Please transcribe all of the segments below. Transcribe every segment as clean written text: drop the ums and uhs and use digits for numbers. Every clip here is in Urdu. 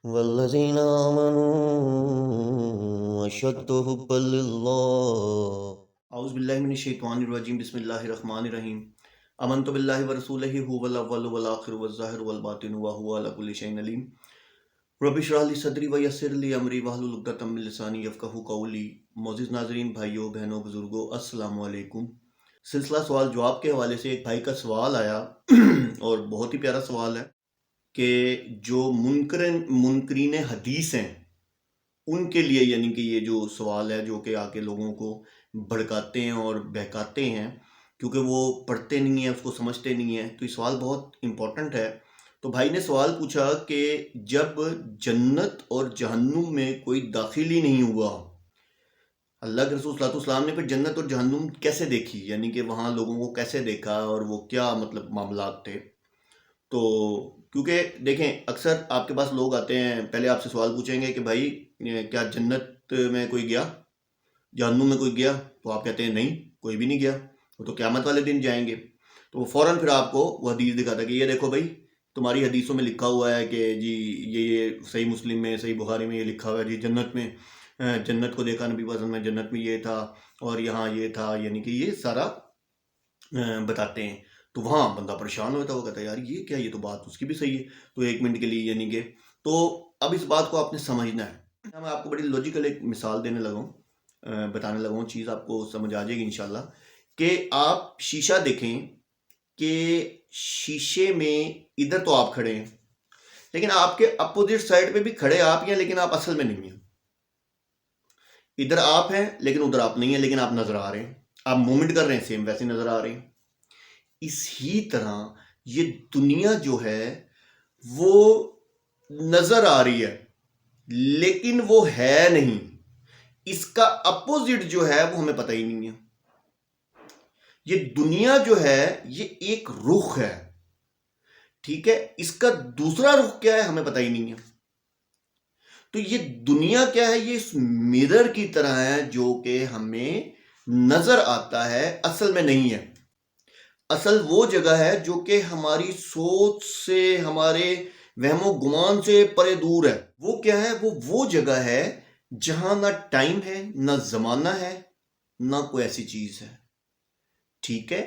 والذین آمنوا اشد حبا للہ۔ اعوذ باللہ من الشیطان الرجیم، بسم اللہ الرحمن الرحیم۔ آمنت باللہ ورسولہ هو الاول والآخر والظاہر والباطن وهو علی کل شیء علیم۔ رب اشرح لی صدری ویسر لی امری واحلل عقدۃ من لسانی یفقہوا قولی۔ معزز ناظرین، بھائیوں بہنوں بزرگوں، السلام علیکم۔ سلسلہ سوال جواب کے حوالے سے ایک بھائی کا سوال آیا اور بہت ہی پیارا سوال ہے کہ جو منکرین حدیث ہیں ان کے لیے، یعنی کہ یہ جو سوال ہے جو کہ آ کے لوگوں کو بھڑکاتے ہیں اور بہکاتے ہیں، کیونکہ وہ پڑھتے نہیں ہیں، اس کو سمجھتے نہیں ہیں، تو یہ سوال بہت امپورٹنٹ ہے۔ تو بھائی نے سوال پوچھا کہ جب جنت اور جہنم میں کوئی داخل ہی نہیں ہوا، اللہ کے رسول صلی اللہ علیہ وسلم نے پھر جنت اور جہنم کیسے دیکھی، یعنی کہ وہاں لوگوں کو کیسے دیکھا اور وہ کیا مطلب معاملات تھے؟ تو کیونکہ دیکھیں اکثر آپ کے پاس لوگ آتے ہیں، پہلے آپ سے سوال پوچھیں گے کہ بھائی کیا جنت میں کوئی گیا، جہنم میں کوئی گیا؟ تو آپ کہتے ہیں نہیں، کوئی بھی نہیں گیا، وہ تو قیامت والے دن جائیں گے۔ تو وہ فوراً پھر آپ کو وہ حدیث دکھاتا ہے کہ یہ دیکھو بھائی، تمہاری حدیثوں میں لکھا ہوا ہے کہ جی یہ صحیح مسلم میں، صحیح بخاری میں یہ لکھا ہوا ہے جی جنت میں، جنت کو دیکھا نبی وسلم میں، جنت میں یہ تھا اور یہاں یہ تھا، یعنی کہ یہ سارا بتاتے ہیں۔ تو وہاں بندہ پریشان ہوتا ہے، وہ کہتا ہے یار یہ کیا، یہ تو بات اس کی بھی صحیح ہے۔ تو ایک منٹ کے لیے یعنی کہ تو اب اس بات کو آپ نے سمجھنا ہے۔ میں آپ کو بڑی لاجیکل ایک مثال دینے لگا ہوں، بتانے لگا ہوں، چیز آپ کو سمجھ آ جائے گی انشاءاللہ۔ کہ آپ شیشہ دیکھیں کہ شیشے میں ادھر تو آپ کھڑے ہیں، لیکن آپ کے اپوزٹ سائڈ پہ بھی کھڑے آپ ہی ہیں، لیکن آپ اصل میں نہیں ہیں۔ ادھر آپ ہیں لیکن ادھر آپ نہیں ہیں، لیکن آپ نظر آ رہے ہیں، آپ موومنٹ کر رہے ہیں، سیم ویسے نظر آ رہے ہیں۔ اسی طرح یہ دنیا جو ہے وہ نظر آ رہی ہے لیکن وہ ہے نہیں، اس کا اپوزٹ جو ہے وہ ہمیں پتہ ہی نہیں ہے۔ یہ دنیا جو ہے یہ ایک رخ ہے، ٹھیک ہے، اس کا دوسرا رخ کیا ہے ہمیں پتہ ہی نہیں ہے۔ تو یہ دنیا کیا ہے، یہ اس مرر کی طرح ہے جو کہ ہمیں نظر آتا ہے، اصل میں نہیں ہے۔ اصل وہ جگہ ہے جو کہ ہماری سوچ سے، ہمارے وہم و گمان سے پرے دور ہے۔ وہ کیا ہے، وہ جگہ ہے جہاں نہ ٹائم ہے، نہ زمانہ ہے، نہ کوئی ایسی چیز ہے، ٹھیک ہے۔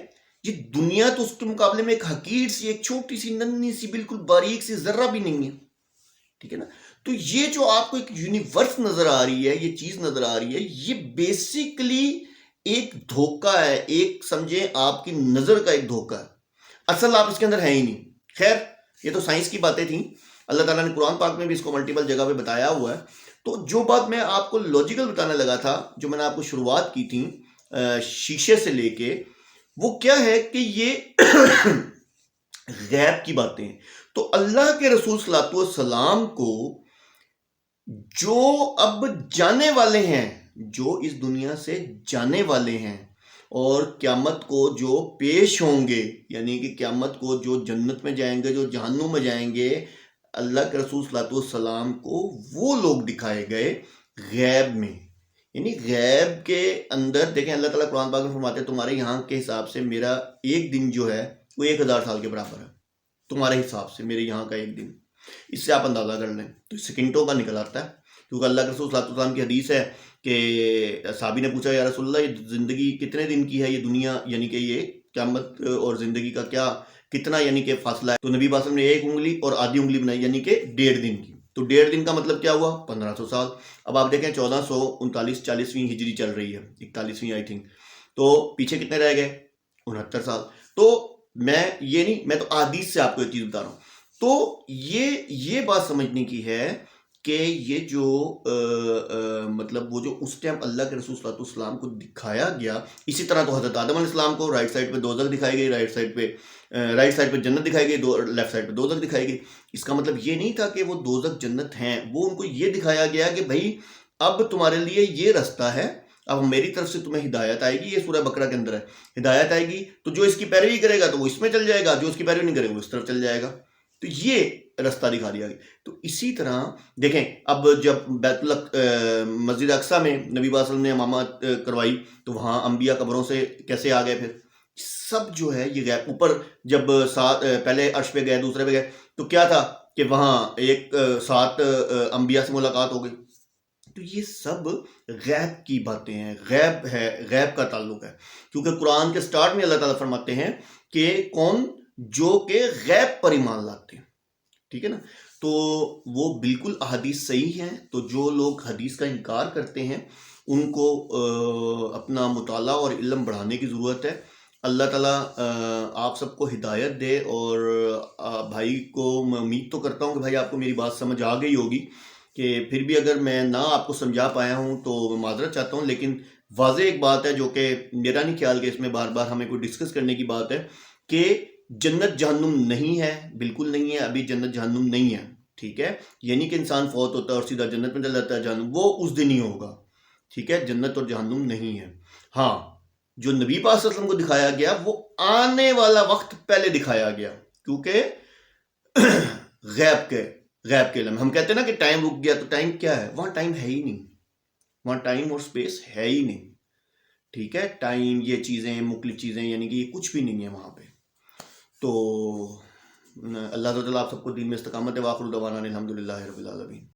یہ دنیا تو اس کے مقابلے میں ایک حقیر سی، ایک چھوٹی سی ننھی سی، بالکل باریک سی ذرہ بھی نہیں ہے، ٹھیک ہے نا۔ تو یہ جو آپ کو ایک یونیورس نظر آ رہی ہے، یہ چیز نظر آ رہی ہے، یہ بیسیکلی ایک دھوکہ ہے، ایک سمجھیں آپ کی نظر کا ایک دھوکہ ہے، اصل آپ اس کے اندر ہے ہی نہیں۔ خیر یہ تو سائنس کی باتیں تھیں، اللہ تعالیٰ نے قرآن پاک میں بھی اس کو ملٹیپل جگہ پہ بتایا ہوا ہے۔ تو جو بات میں آپ کو لاجیکل بتانے لگا تھا، جو میں نے آپ کو شروعات کی تھی شیشے سے لے کے، وہ کیا ہے کہ یہ غیب کی باتیں ہیں۔ تو اللہ کے رسول صلی اللہ علیہ وسلم کو جو اب جانے والے ہیں، جو اس دنیا سے جانے والے ہیں، اور قیامت کو جو پیش ہوں گے، یعنی کہ قیامت کو جو جنت میں جائیں گے، جو جہنم میں جائیں گے، اللہ کے رسول صلی اللہ علیہ وسلم کو وہ لوگ دکھائے گئے غیب میں۔ یعنی غیب کے اندر دیکھیں، اللہ تعالیٰ قرآن پاک میں فرماتے ہیں تمہارے یہاں کے حساب سے میرا ایک دن جو ہے وہ 1000 سال کے برابر ہے، تمہارے حساب سے میرے یہاں کا ایک دن، اس سے آپ اندازہ کر لیں، تو سیکنڈوں کا نکل آتا ہے۔ کیونکہ اللہ کے رسول صلی اللہ علیہ وسلم کی حدیث ہے کہ صحابی نے پوچھا یا رسول اللہ یہ زندگی کتنے دن کی ہے، یہ دنیا یعنی کہ یہ قیامت اور زندگی کا کتنا یعنی کہ فاصلہ ہے؟ تو نبی صلی اللہ علیہ وسلم نے 1 انگلی اور آدھی انگلی بنائی، یعنی کہ 1.5 دن کی۔ تو 1.5 دن کا مطلب کیا ہوا؟ 1500 سال۔ اب آپ دیکھیں 1439 40ویں ہجری چل رہی ہے، 41ویں آئی تھنک، تو پیچھے کتنے رہ گئے؟ 69 سال۔ تو میں تو احادیث سے آپ کو ایک چیز بتا رہا ہوں۔ تو یہ بات سمجھنے کی ہے کہ یہ جو مطلب وہ جو اس ٹائم اللہ کے رسول صلی اللہ علیہ وسلم کو دکھایا گیا، اسی طرح تو حضرت آدم علیہ السلام کو رائٹ سائڈ پہ دوزخ دکھائی گئی، رائٹ سائڈ پہ جنت دکھائی گئی، لیفٹ سائڈ پہ دوزخ دکھائی گئی۔ اس کا مطلب یہ نہیں تھا کہ وہ دوزخ جنت ہیں، وہ ان کو یہ دکھایا گیا کہ بھائی اب تمہارے لیے یہ رستہ ہے، اب میری طرف سے تمہیں ہدایت آئے گی، یہ سورہ بقرہ کے اندر ہے، ہدایت آئے گی تو جو اس کی پیروی کرے گا تو وہ اس میں چل جائے گا، جو اس کی پیروی نہیں کرے گا وہ اس طرف چل جائے گا۔ تو یہ رستہ دکھا دیا گیا۔ تو اسی طرح دیکھیں اب جب مسجد اقصیٰ میں نبی صلی اللہ علیہ وسلم نے امامت کروائی تو وہاں انبیاء قبروں سے کیسے آ گئے؟ پھر سب جو ہے یہ غیب۔ اوپر جب پہلے عرش پہ گئے، دوسرے پہ گئے، تو کیا تھا کہ وہاں ایک سات انبیاء سے ملاقات ہو گئی. تو یہ سب غیب کی باتیں ہیں، غیب ہے، غیب کا تعلق ہے. کیونکہ قرآن کے سٹارٹ میں اللہ تعالیٰ فرماتے ہیں کہ کون جو کہ غیب پر ایمان لاتے ہیں. ٹھیک ہے نا. تو وہ بالکل احادیث صحیح ہیں. تو جو لوگ حدیث کا انکار کرتے ہیں ان کو اپنا مطالعہ اور علم بڑھانے کی ضرورت ہے. اللہ تعالیٰ آپ سب کو ہدایت دے. اور بھائی کو میں امید تو کرتا ہوں کہ بھائی آپ کو میری بات سمجھ آ گئی ہوگی، کہ پھر بھی اگر میں نہ آپ کو سمجھا پایا ہوں تو میں معذرت چاہتا ہوں. لیکن واضح ایک بات ہے جو کہ میرا نہیں خیال کہ اس میں بار بار ہمیں کوئی ڈسکس کرنے کی بات ہے، کہ جنت جہنم نہیں ہے، بالکل نہیں ہے. ابھی جنت جہنم نہیں ہے. ٹھیک ہے. یہ نہیں کہ انسان فوت ہوتا ہے اور سیدھا جنت میں چل جاتا ہے، جہنم وہ اس دن ہی ہوگا. ٹھیک ہے. جنت اور جہنم نہیں ہے. ہاں، جو نبی پاک صلی اللہ علیہ وسلم کو دکھایا گیا وہ آنے والا وقت پہلے دکھایا گیا، کیونکہ غیب کے علم. ہم کہتے ہیں نا کہ ٹائم رک گیا، تو ٹائم کیا ہے؟ وہاں ٹائم ہے ہی نہیں، وہاں ٹائم اور سپیس ہے ہی نہیں. ٹھیک ہے. ٹائم، یہ چیزیں مختلف چیزیں، یعنی کہ یہ کچھ بھی نہیں ہے وہاں پہ. تو اللہ تعالیٰ آپ سب کو دین میں استقامت ہے. وآخر دعوانا الحمدللہ رب العالمین.